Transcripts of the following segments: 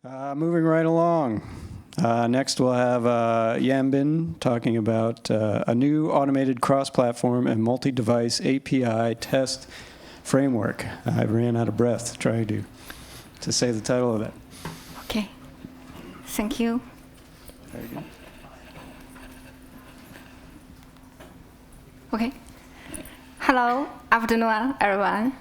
Moving right along. Next, we'll have Yanbing talking about a new automated cross-platform and multi-device API test framework. I ran out of breath trying to say the title of that. Okay. Thank you. Very good. Okay. Hello, afternoon, everyone.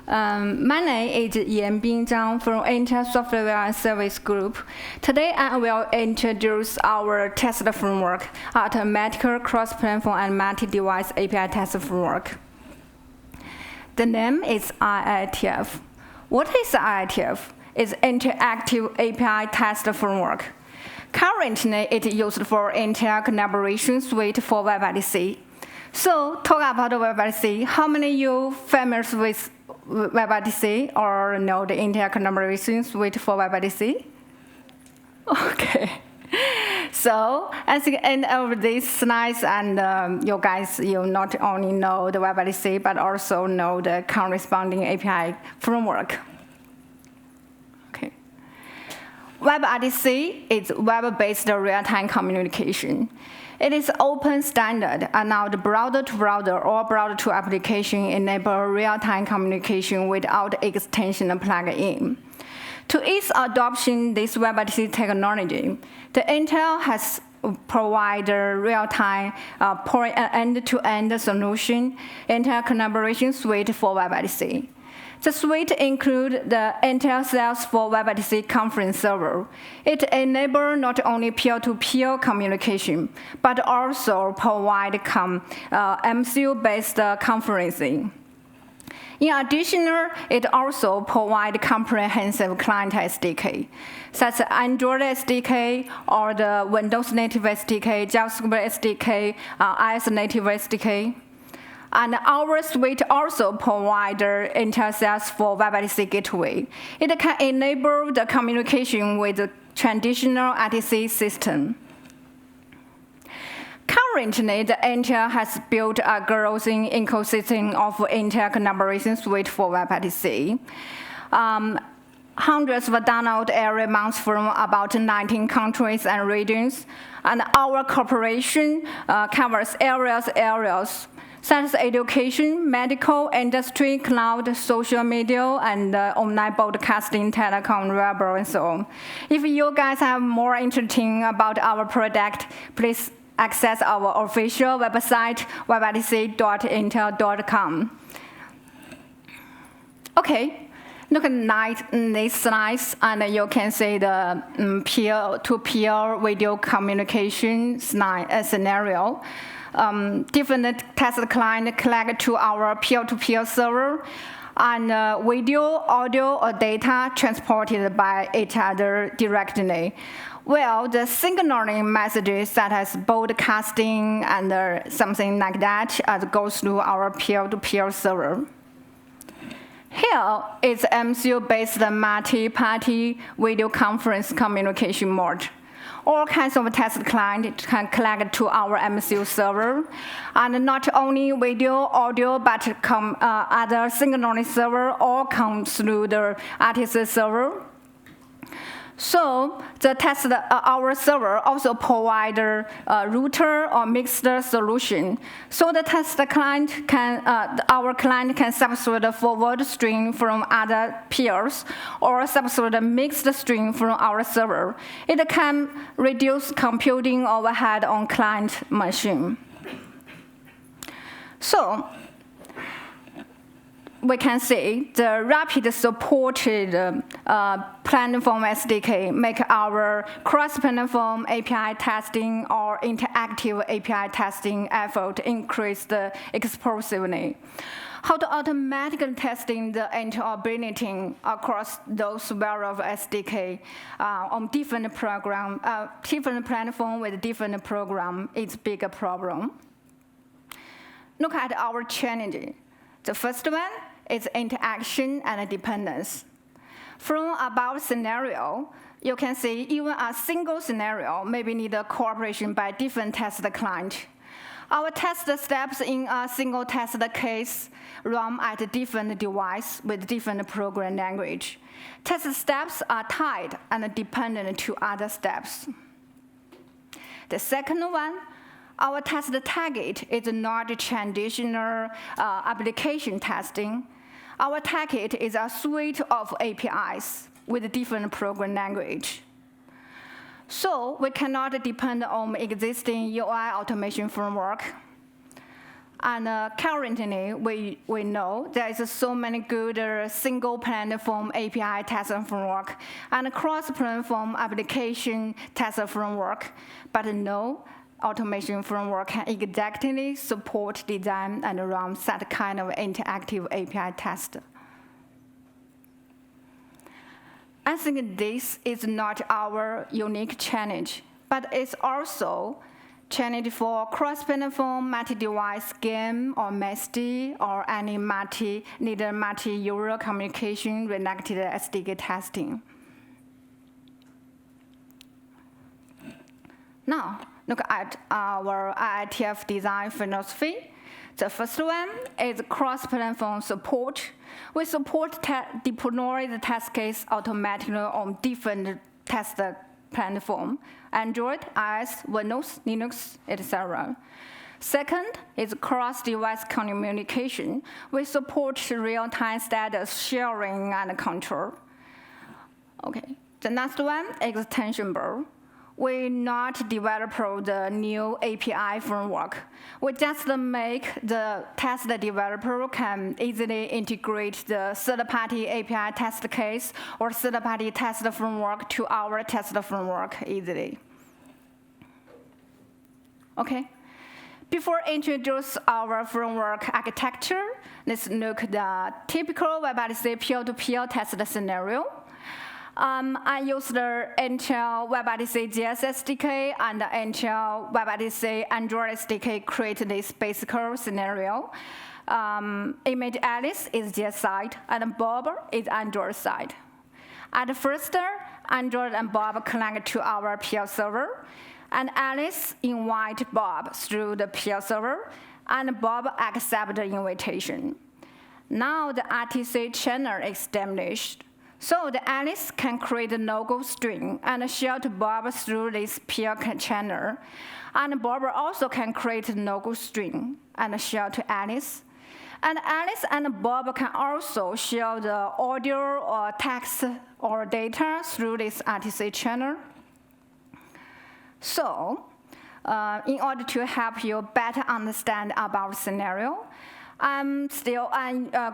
My name is Yanbing Zhang from Intel Software and Service Group. Today, I will introduce our test framework, automatic cross-platform and multi-device API test framework. The name is IATF. What is IATF? It's Interactive API Test Framework. Currently, it is used for Intel Collaboration Suite for WebRTC. So, talk about WebRTC. How many of you familiar with WebRTC or know the Intel Collaboration Suite for WebRTC? Okay. So, at the end of this slides, and you guys, you not only know the WebRTC, but also know the corresponding API framework. Okay. WebRTC is web-based real-time communication. It is open standard, and now the browser-to-browser or browser-to-application enable real-time communication without extension plug-in. To ease adoption this WebRTC technology, the Intel has provided real-time end-to-end solution, Intel Collaboration Suite for WebRTC. The suite includes the Intel Sales for WebRTC Conference server. It enables not only peer-to-peer communication, but also provide MCU-based conferencing. In addition, it also provides comprehensive client SDK, such as Android SDK or the Windows native SDK, JavaScript SDK, iOS native SDK. And our suite also provides Intel Sales for WebRTC Gateway. It can enable the communication with the traditional RTC system. Currently, the Intel has built a growing ecosystem of Intel Collaboration Suite for WebRTC. Hundreds of downloads every month from about 19 countries and regions. And our cooperation covers areas such as education, medical, industry, cloud, social media, and online broadcasting, telecom, reliable, and so on. If you guys have more interesting about our product, please access our official website, webrtc.intel.com. Okay, look at these slides, and you can see the peer-to-peer video communication scenario. Different test client connect to our peer-to-peer server, and video, audio, or data transported by each other directly. Well, the signaling messages such as broadcasting and something like that goes through our peer-to-peer server. Here is MCU-based multi-party video conference communication mode. All kinds of test clients can connect to our MCU server, and not only video, audio, but other signaling server all come through the RTC server. So the our server also provides a router or mixed solution. So the test client our client can substitute the forward stream from other peers or substitute the mixed stream from our server. It can reduce computing overhead on client machine. So we can see the rapid supported platform SDK make our cross-platform API testing or interactive API testing effort increase explosively. How to automatically testing the interoperability across those various SDK on different platform with different program is a bigger problem. Look at our challenge. The first one is interaction and dependence. From above scenario, you can see even a single scenario maybe need a cooperation by different test client. Our test steps in a single test case run at a different device with different program language. Test steps are tied and dependent to other steps. The second one, our test target is not traditional application testing. Our target is a suite of APIs with different program language. So we cannot depend on existing UI automation framework. And currently, we know there is so many good single platform API test framework and cross-platform application test framework, but no automation framework can exactly support design and run that kind of interactive API test. I think this is not our unique challenge, but it's also challenge for cross-platform, multi-device game or MSD or any multi-user communication related SDK testing. Now, look at our IATF design philosophy. The first one is cross-platform support. We support deploy the test case automatically on different test platforms, Android, iOS, Windows, Linux, etc. Second is cross-device communication. We support real-time status sharing and control. Okay, the next one is extensionable. We not develop the new API framework. We just make the test developer can easily integrate the third-party API test case or third-party test framework to our test framework easily. Okay. Before introduce our framework architecture, let's look at the typical WebRTC peer-to-peer test scenario. I use the Intel WebRTC JS SDK and the Intel WebRTC Android SDK create this basic scenario. Image Alice is JS side, and Bob is Android side. At first, Android and Bob connect to our peer server, and Alice invite Bob through the peer server, and Bob accepts the invitation. Now the RTC channel is established. So the Alice can create a logo string and share to Bob through this peer channel. And Bob also can create a logo string and share to Alice. And Alice and Bob can also share the audio or text or data through this RTC channel. So in order to help you better understand about the scenario, I'm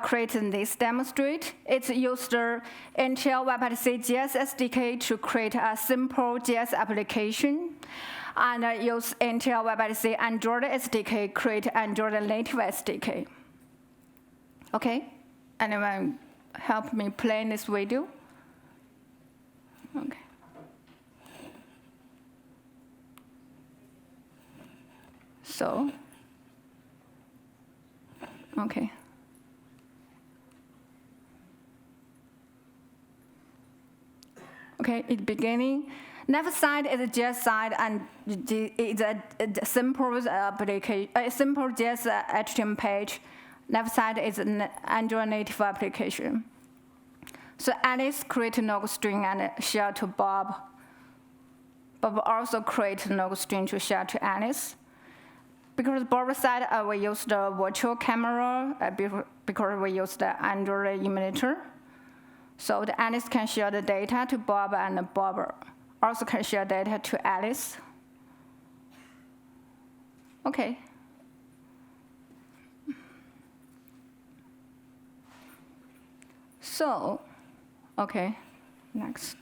creating this demonstrate. It's used the Intel WebRTC JS SDK to create a simple JS application. And I use Intel WebRTC Android SDK create Android native SDK. Okay? Anyone help me play this video? Okay. So, okay. Okay, it's beginning. Left side is a JS side, and it's a simple application, a simple JS HTML page. Left side is an Android native application. So Alice create a logo string and share to Bob. Bob also create a logo string to share to Alice. Because Bob's side, we use the virtual camera, because we use the Android emulator. So the Alice can share the data to Bob, and Bob also can share data to Alice. Okay. So, okay, next.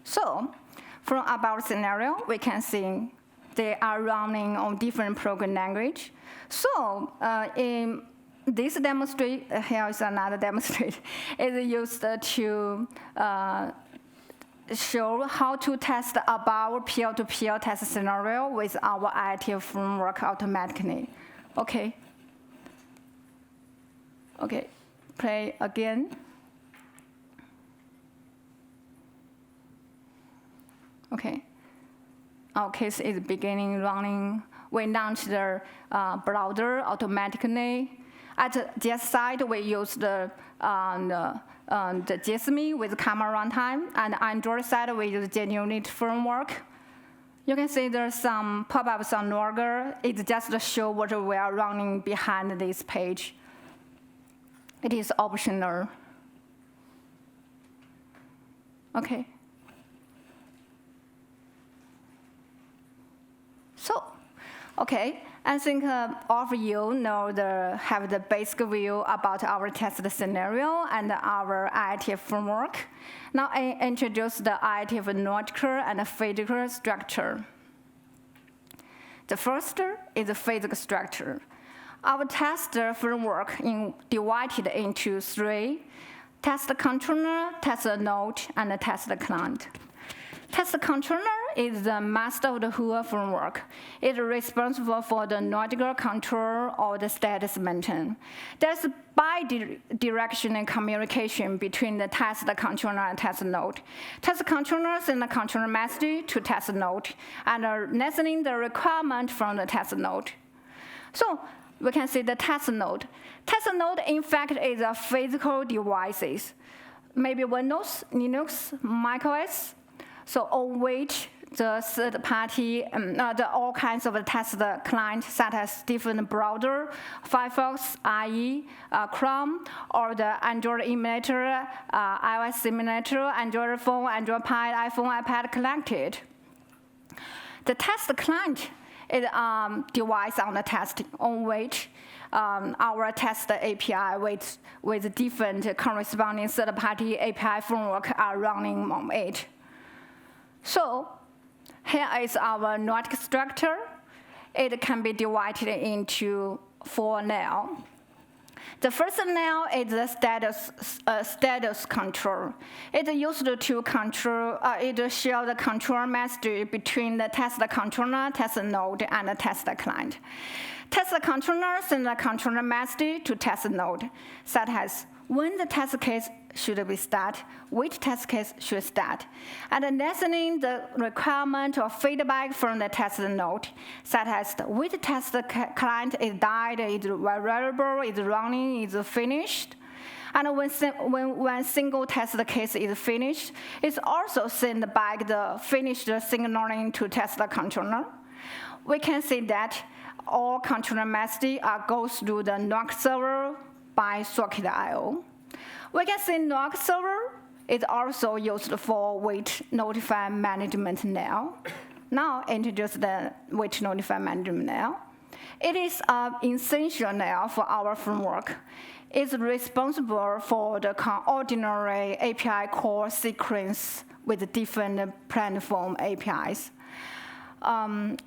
So, from our scenario, we can see they are running on different program language. So, in this demonstrate, here is another demonstrate, is used to show how to test about peer-to-peer test scenario with our IATF framework automatically. Okay. Okay, play again. Okay. our case is beginning running. We launch the browser automatically. At the JS side, we use the JSMI with camera runtime, and Android side, we use JUnit framework. You can see there's some pop-ups on Logger. It just to show what we are running behind this page. It is optional. Okay. So, okay, I think all of you have the basic view about our test scenario and our IATF framework. Now I introduce the IATF logical and physical structure. The first is the physical structure. Our test framework divided into 3: test controller, test node, and a test client. Test controller is the master of the whole framework. It is responsible for the logical control or the status maintain. There's bi-directional communication between the test controller and test node. Test controller sends the controller message to test node and listening the requirement from the test node. So we can see the test node. Test node, in fact, is a physical devices. Maybe Windows, Linux, macOS. So on which the third party, all kinds of test clients such as different browser, Firefox, IE, Chrome, or the Android emulator, iOS emulator, Android phone, Android Pie, iPhone, iPad collected. The test client is a device on the test on which our test API with different corresponding third-party API framework are running on it. So here is our logic structure. It can be divided into 4 layers. The first layer is the status control. It is used to control, it share the control message between the test controller, test node, and the test client. Test controller sends the controller message to test node, such as when the test case should be start, which test case should start, and listening the requirement or feedback from the test node, such as which test client is died, is variable, is running, is finished. And when single test case is finished, it's also sent back the finished signaling to test controller. We can see that all controller messages goes through the NOC server by socket I/O. We can see NOC server is also used for wait notify management now. Now introduce the wait notify management now. It is an essential now for our framework. It's responsible for the ordinary API call sequence with different platform APIs.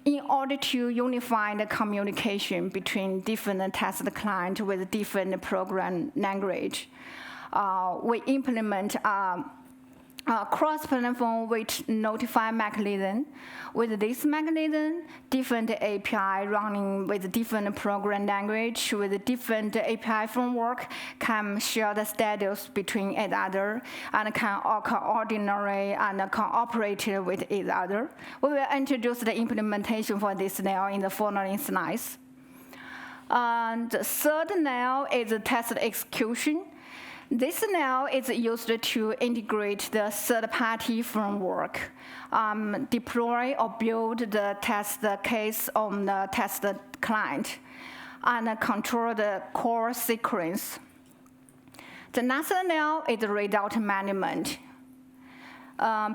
In order to unify the communication between different test clients with different program language, we implement a cross-platform wait notify mechanism. With this mechanism, different API running with different program language with different API framework can share the status between each other and can coordinate and cooperate with each other. We will introduce the implementation for this now in the following slides. And the third now is the test execution. This now is used to integrate the third-party framework, deploy or build the test case on the test client, and control the core sequence. The next now is result management.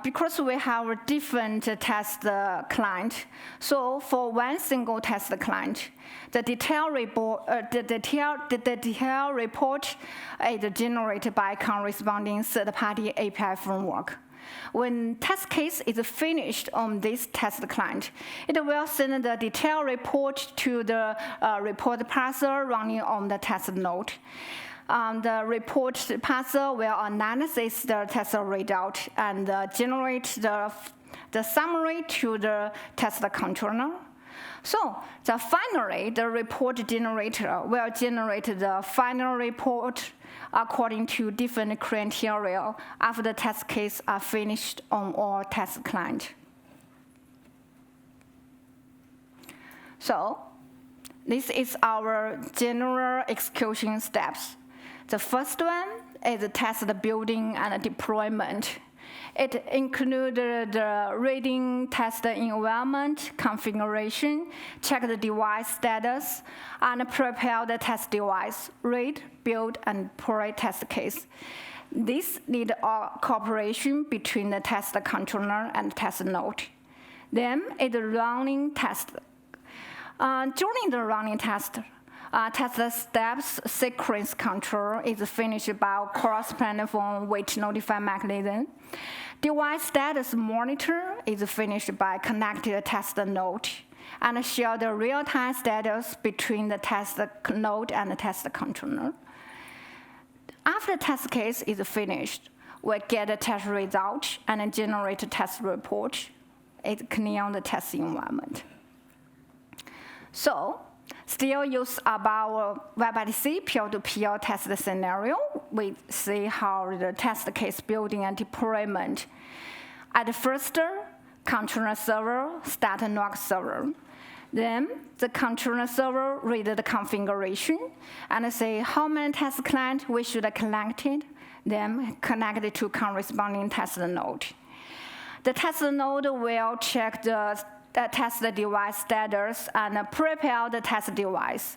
Because we have a different test client, so for one single test client, the detail report is generated by corresponding third-party API framework. When test case is finished on this test client, it will send the detail report to the report parser running on the test node. The report parser will analyze the test result and generate the summary to the test controller. So finally, the report generator will generate the final report according to different criteria after the test case are finished on all test clients. So this is our general execution steps. The first one is test the building and deployment. It includes the reading, test the environment, configuration, check the device status, and prepare the test device, read, build, and deploy test case. This needs cooperation between the test controller and test node. Then it's running test. During the running test steps sequence control is finished by cross-platform wait notify mechanism. Device status monitor is finished by connected test node and share the real-time status between the test node and the test controller. After test case is finished, we get a test result and generate a test report. It clean the test environment. So, still use about WebRTC peer-to-peer test scenario. We see how the test case building and deployment. At first, controller server start NOC server. Then the controller server read the configuration and say how many test clients we should have collected, then connect it to corresponding test node. The test node will check the test device status and prepare the test device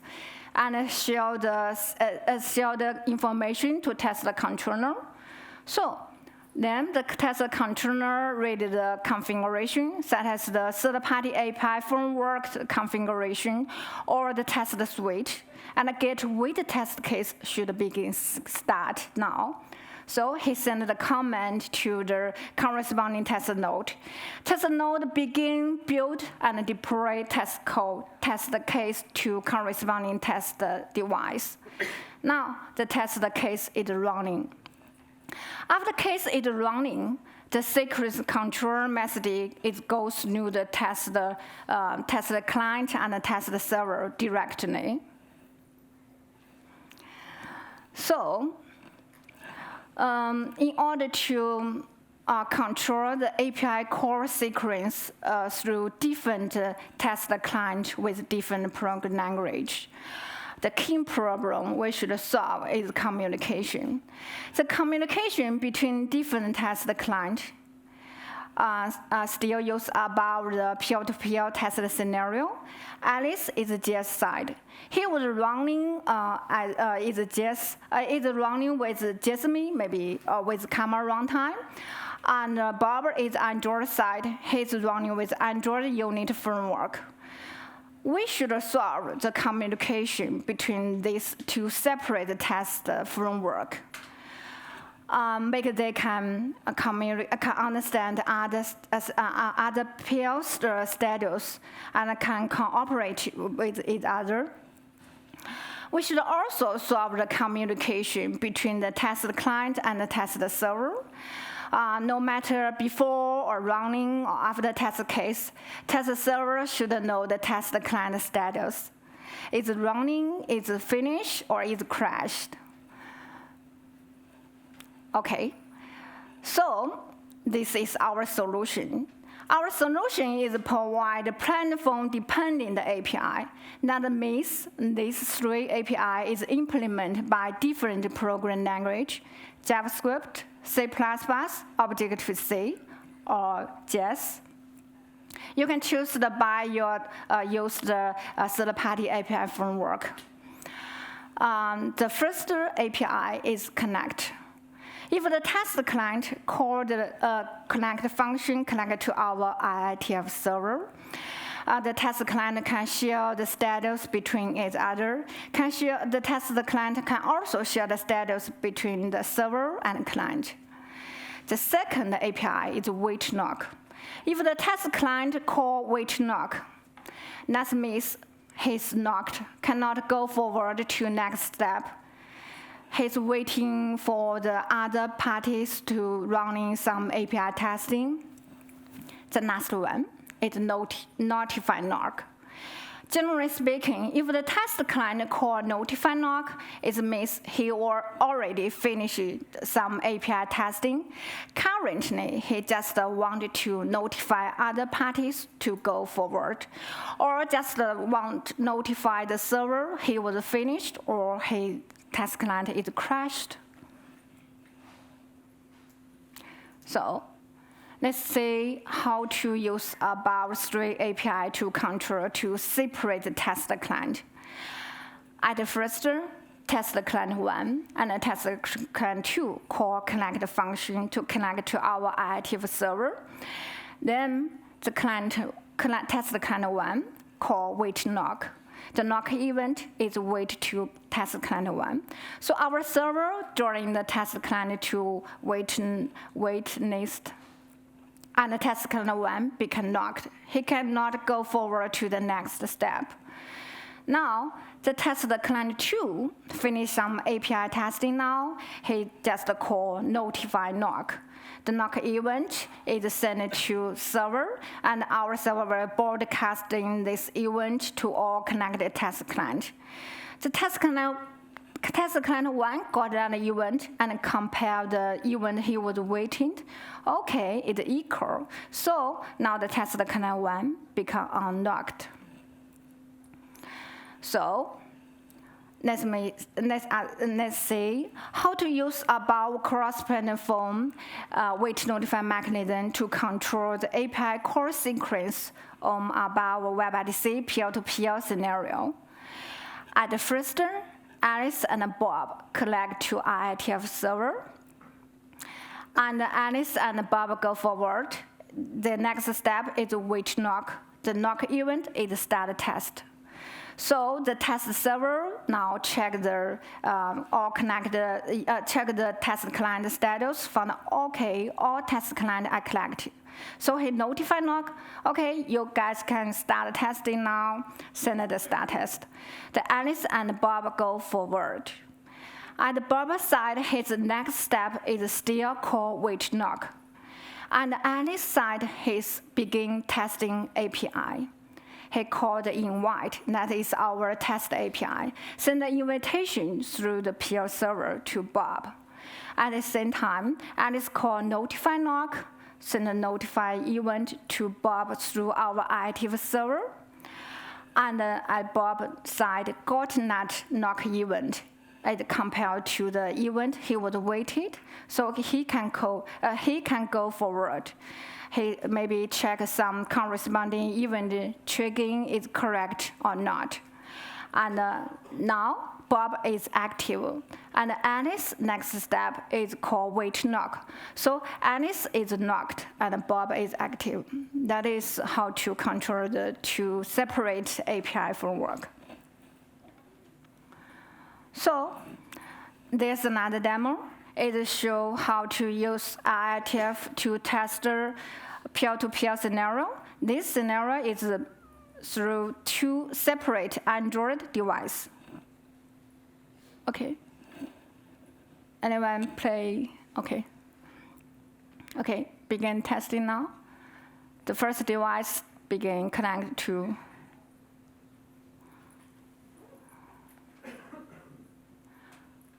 and share the information to test the controller. So then the test controller read the configuration, such as the third-party API framework configuration or the test suite, and get which test case should begin start now. So he sent the comment to the corresponding test node. Test node begin build and deploy test code, test case to corresponding test device. Now the test case is running. After case is running, the sequence control message goes through the test client and the test server directly. So, in order to control the API call sequence through different test clients with different program language, the key problem we should solve is communication. The communication between different test clients still use about the peer-to-peer test scenario. Alice is JS side. He was running is running with Jasmine, maybe with camera runtime. And Bob is Android side. He's running with Android unit framework. We should solve the communication between these two separate test framework. Make they can understand other peers' status and can cooperate with each other. We should also solve the communication between the test client and the test server. No matter before or running or after test case, test server should know the test client status. Is it running, is it finished, or is it crashed? Okay, so this is our solution. Our solution is provide platform-dependent API. That means these three API is implemented by different program language, JavaScript, C++, Objective-C, or JS. You can choose to use the third-party API framework. The first API is connect. If the test client called the connect function connected to our IATF server, the test client can share the status between each other. The test client can also share the status between the server and client. The second API is wait knock. If the test client call wait knock, that means his knocked cannot go forward to next step. He's waiting for the other parties to running some API testing. The last one is notify knock. Generally speaking, if the test client call notify knock, it means he already finished some API testing. Currently, he just wanted to notify other parties to go forward, or just want to notify the server he was finished or his test client is crashed. So let's see how to use above 3 API to control to separate the test client. At first, test client 1 and test client 2 call connect function to connect to our IATF server. Then the test client 1 call wait knock. The knock event is wait to test client 1. So our server during the test client 2 wait list, and the test client 1 become knocked. He cannot go forward to the next step. Now, the test client 2 finish some API testing now. He just call notify knock. The knock event is sent to server, and our server will broadcasting this event to all connected test client. The test client 1 got that event and compare the event he was waiting. Okay, it's equal. So now the test client 1 become unlocked. So let's see how to use above cross-platform wait notify mechanism to control the API call sequence on above WebRTC peer-to-peer scenario. At first, Alice and Bob connect to IATF server, and Alice and Bob go forward. The next step is wait knock. The knock event is start test. So the test server now check the check the test client status, found okay, all test client are connected. So he notify knock, okay, you guys can start testing now, send the start test. The Alice and Bob go forward. At Bob's side, his next step is still call wait knock. And Alice's side, he's begin testing API. He called invite, that is our test API, send the invitation through the peer server to Bob. At the same time, Alice called notify knock, send a notify event to Bob through our IATF server. And at Bob's side, got that knock event compared to the event he was waited, so he can go forward. He maybe check some corresponding event triggering is correct or not. And now Bob is active. And Alice's next step is called wait knock. So Alice is knocked and Bob is active. That is how to control the two separate API framework. So there's another demo. It shows how to use IATF to test the peer-to-peer scenario. This scenario is through 2 separate Android devices. Okay. Anyone play? Okay. Okay, begin testing now. The first device begin connect to.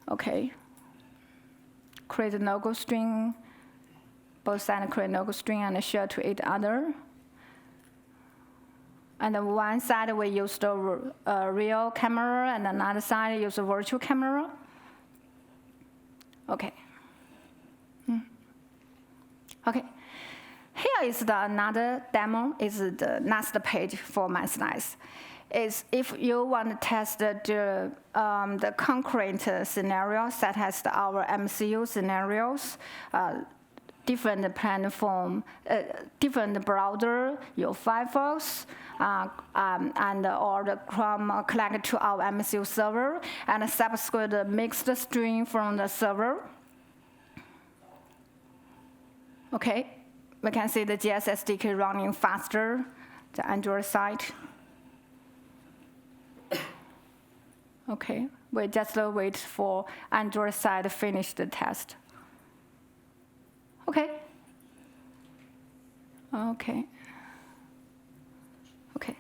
Okay. Create a logo string. Both sides create a logo string and share to each other. And on one side we use the real camera, and another side use a virtual camera. Okay. Okay. Here is another demo. Is the last page for my slides. Is if you want to test the concrete scenario, such as our MCU scenarios, different platform, different browser, your Firefox, and or the Chrome connect to our MCU server, and subscribe the mixed stream from the server. Okay, we can see the GS SDK running faster, the Android side. Okay, we just wait for Android side to finish the test. Okay. Okay. Okay.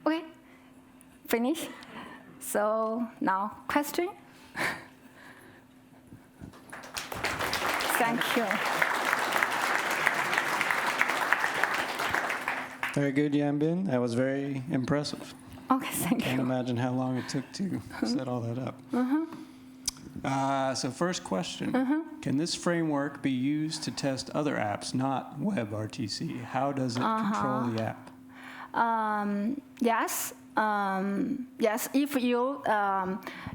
Okay, finish. So now, question? Thank you. Very good, Yanbing. That was very impressive. Okay, thank Can't you. imagine how long it took to set all that up. So first question, can this framework be used to test other apps, not WebRTC? How does it control the app? Yes. Yes, if you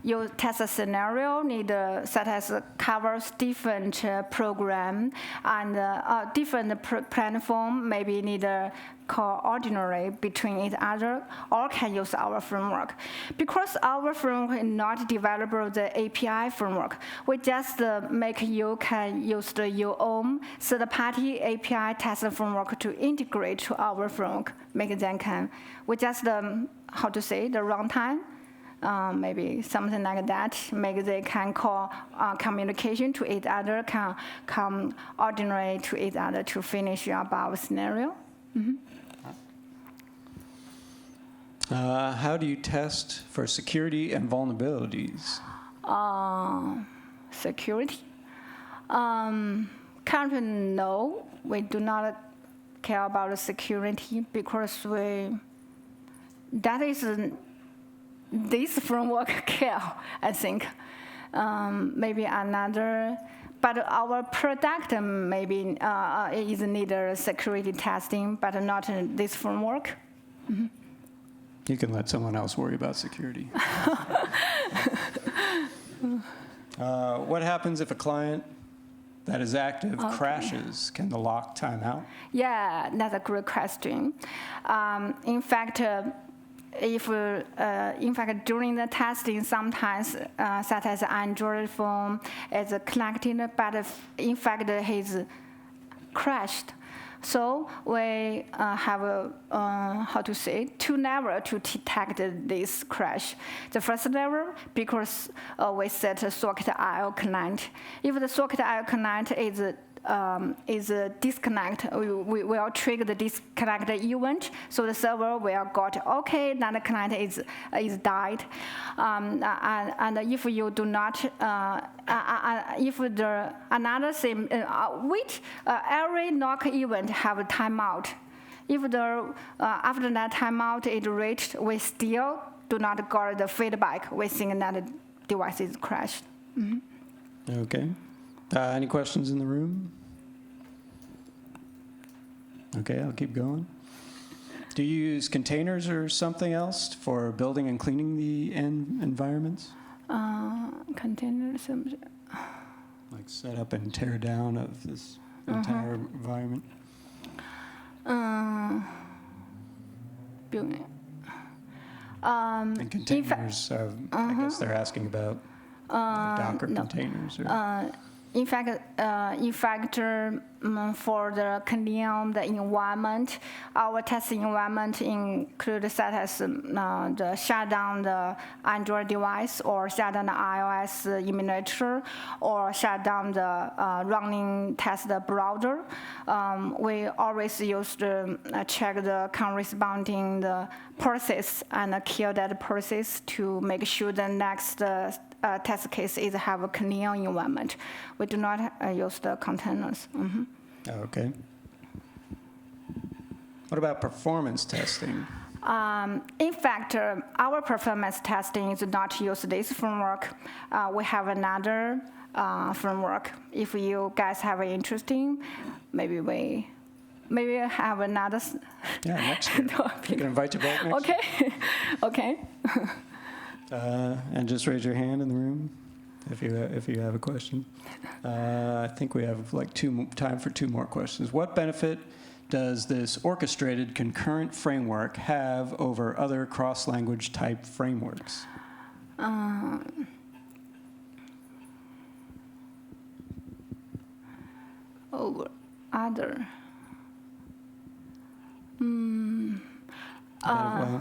you test a scenario, need such as covers different program and different platform, maybe need coordinate between each other, or can use our framework. Because our framework is not develop the API framework, we just make you can use your own third-party API test framework to integrate to our framework. Make them can. We just how to say the runtime. Maybe something like that. Maybe they can call communication to each other, can coordinate to each other to finish your above scenario. How do you test for security and vulnerabilities? Security. Currently, no, we do not care about the security because that is this framework care, I think. Maybe another, but our product maybe is need security testing, but not this framework. You can let someone else worry about security. What happens if a client that is active crashes? Can the lock time out? Yeah, that's a great question. In fact, during the testing, sometimes such as Android phone is connected, but in fact he's crashed. So we have how to say, two levels to detect this crash. The first level, because we set a socket IO client. If the socket IO client is disconnect, we will trigger the disconnect event, so the server will got okay, then the client is died, and if you do not, if the another thing, which every knock event have a timeout. If the after that timeout is reached, we still do not get the feedback. We think that the device is crashed. Okay. Any questions in the room? Okay, I'll keep going. Do you use containers or something else for building and cleaning the environments? Containers. Like set up and tear down of this entire environment? Building. And containers, I guess they're asking about Docker containers. Or In fact, for the clean the environment, our test environment include such as the shut down the Android device, or shut down the iOS emulator, or shut down the running test browser. We always use the check the corresponding the process and kill that process to make sure the next test case is have a clean environment. We do not use the containers. Okay. What about performance testing? In fact, our performance testing is not use this framework. We have another framework. If you guys have interesting, maybe we have another. Yeah, next year. You can invite you back next year. Okay. And just raise your hand in the room if you have a question. I think we have like time for two more questions. What benefit does this orchestrated concurrent framework have over other cross-language type frameworks? Over other. Well,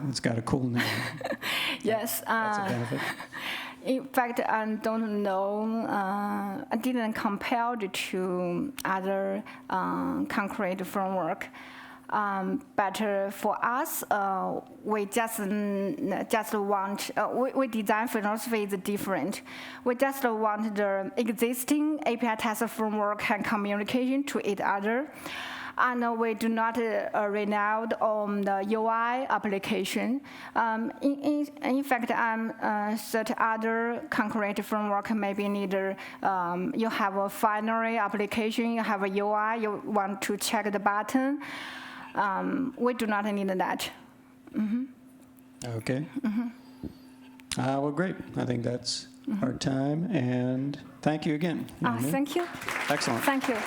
it's got a cool name. Yes. That's a benefit. In fact, I don't know. I didn't compare it to other concrete framework. But for us, we just want, we design philosophy is different. We just want the existing API test framework and communication to each other. And we do not renounce on the UI application. In fact, certain other concurrent framework maybe need you have a binary application, you have a UI, you want to check the button. We do not need that. Okay. Well, great. I think that's our time, and thank you again. Thank you. Excellent. Thank you.